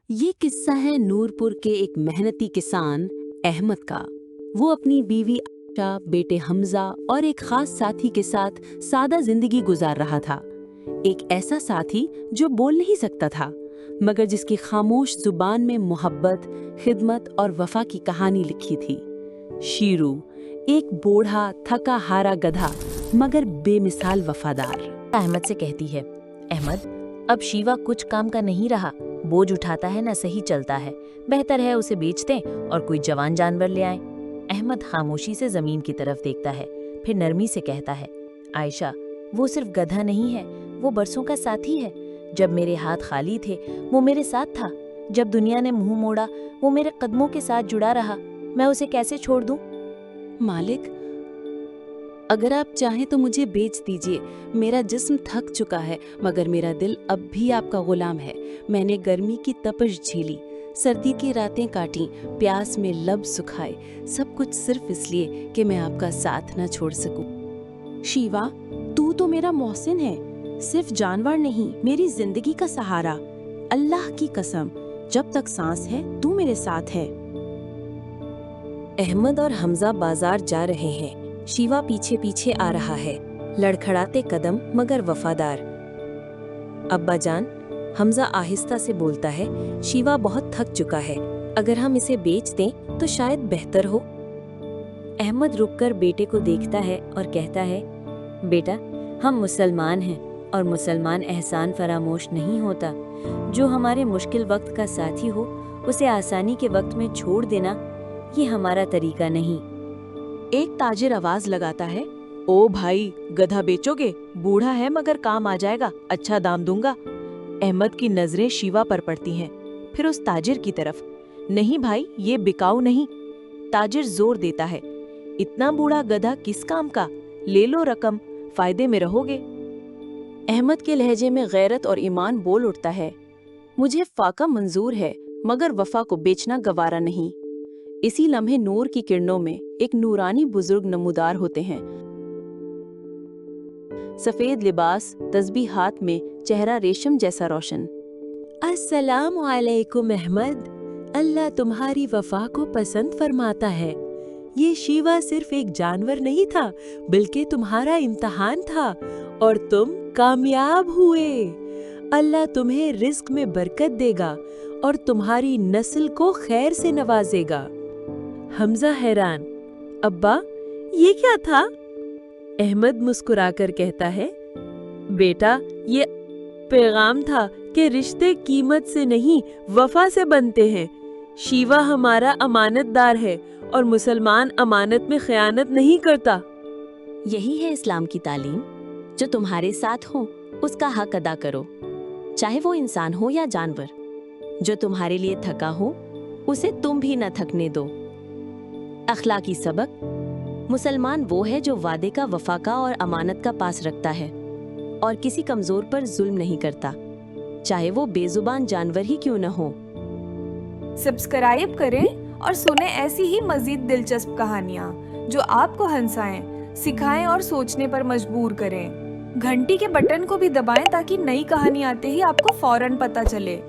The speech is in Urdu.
یہ قصہ ہے نورپور کے ایک محنتی کسان احمد کا۔ وہ اپنی بیوی عائشہ، بیٹے حمزہ اور ایک خاص ساتھی کے ساتھ سادہ زندگی گزار رہا تھا۔ ایک ایسا ساتھی جو بول نہیں سکتا تھا، مگر جس کی خاموش زبان میں محبت، خدمت اور وفا کی کہانی لکھی تھی۔ شیرو، ایک بوڑھا تھکا ہارا گدھا مگر بے مثال وفادار، احمد سے کہتی ہے، احمد اب شیوا کچھ کام کا نہیں رہا، بوجھ اٹھاتا ہے نہ صحیح چلتا ہے، بہتر ہے اسے بیچ دیں اور کوئی جوان جانور لے آئیں۔ احمد خاموشی سے زمین کی طرف دیکھتا ہے، پھر نرمی سے کہتا ہے، عائشہ وہ صرف گدھا نہیں ہے، وہ برسوں کا ساتھی ہے۔ جب میرے ہاتھ خالی تھے وہ میرے ساتھ تھا، جب دنیا نے منہ موڑا وہ میرے قدموں کے ساتھ جڑا رہا، میں اسے کیسے چھوڑ دوں؟ مالک، اگر آپ چاہیں تو مجھے بیچ دیجئے۔ میرا جسم تھک چکا ہے مگر میرا دل اب بھی آپ کا غلام ہے۔ میں نے گرمی کی تپش جھیلی، سردی کی راتیں کاٹیں، پیاس میں لب سکھائے، سب کچھ صرف اس لیے کہ میں آپ کا ساتھ نہ چھوڑ سکوں۔ شیوا، تو میرا محسن ہے، صرف جانور نہیں، میری زندگی کا سہارا۔ اللہ کی قسم، جب تک سانس ہے تو میرے ساتھ ہے۔ احمد اور حمزہ بازار جا رہے ہیں، شیوا پیچھے پیچھے آ رہا ہے، لڑکھڑاتے قدم مگر وفادار۔ ابا جان، حمزہ آہستہ سے بولتا ہے، شیوا بہت تھک چکا ہے، اگر ہم اسے بیچ دیں تو شاید بہتر ہو۔ احمد رک کر بیٹے کو دیکھتا ہے اور کہتا ہے، بیٹا ہم مسلمان ہیں اور مسلمان احسان فراموش نہیں ہوتا۔ جو ہمارے مشکل وقت کا ساتھی ہو اسے آسانی کے وقت میں چھوڑ دینا یہ ہمارا طریقہ نہیں۔ ایک تاجر آواز لگاتا ہے، او بھائی، گدھا بیچو گے؟ بوڑھا ہے مگر کام آ جائے گا، اچھا دام دوں گا۔ احمد کی نظریں شیوا پر پڑتی ہیں، پھر اس تاجر کی طرف۔ نہیں بھائی، یہ بکاؤ نہیں۔ تاجر زور دیتا ہے، اتنا بوڑھا گدھا کس کام کا؟ لے لو رقم، فائدے میں رہو گے۔ احمد کے لہجے میں غیرت اور ایمان بول اٹھتا ہے، مجھے فاقہ منظور ہے مگر وفا کو بیچنا گوارا نہیں۔ اسی لمحے نور کی کرنوں میں ایک نورانی بزرگ نمودار ہوتے ہیں، سفید لباس، تسبیح ہاتھ میں، چہرہ ریشم جیسا روشن۔ السلام علیکم احمد، اللہ تمہاری وفا کو پسند فرماتا ہے۔ یہ شیوا صرف ایک جانور نہیں تھا بلکہ تمہارا امتحان تھا اور تم کامیاب ہوئے۔ اللہ تمہیں رزق میں برکت دے گا اور تمہاری نسل کو خیر سے نوازے گا۔ حمزہ حیران، ابا یہ کیا تھا؟ احمد مسکرا کر کہتا ہے، بیٹا یہ پیغام تھا کہ رشتے قیمت سے نہیں وفا سے بنتے ہیں۔ شیوا ہمارا امانت دار ہے اور مسلمان امانت میں خیانت نہیں کرتا۔ یہی ہے اسلام کی تعلیم، جو تمہارے ساتھ ہو اس کا حق ادا کرو، چاہے وہ انسان ہو یا جانور۔ جو تمہارے لیے تھکا ہو اسے تم بھی نہ تھکنے دو۔ اخلاقی سبق، مسلمان وہ ہے جو وعدے کا، وفا کا اور امانت کا پاس رکھتا ہے اور کسی کمزور پر ظلم نہیں کرتا، چاہے وہ بے زبان جانور ہی کیوں نہ ہو۔ سبسکرائب کریں اور سنیں ایسی ہی مزید دلچسپ کہانیاں جو آپ کو ہنسائیں، سکھائیں اور سوچنے پر مجبور کریں۔ گھنٹی کے بٹن کو بھی دبائیں تاکہ نئی کہانی آتے ہی آپ کو فوراً پتہ چلے۔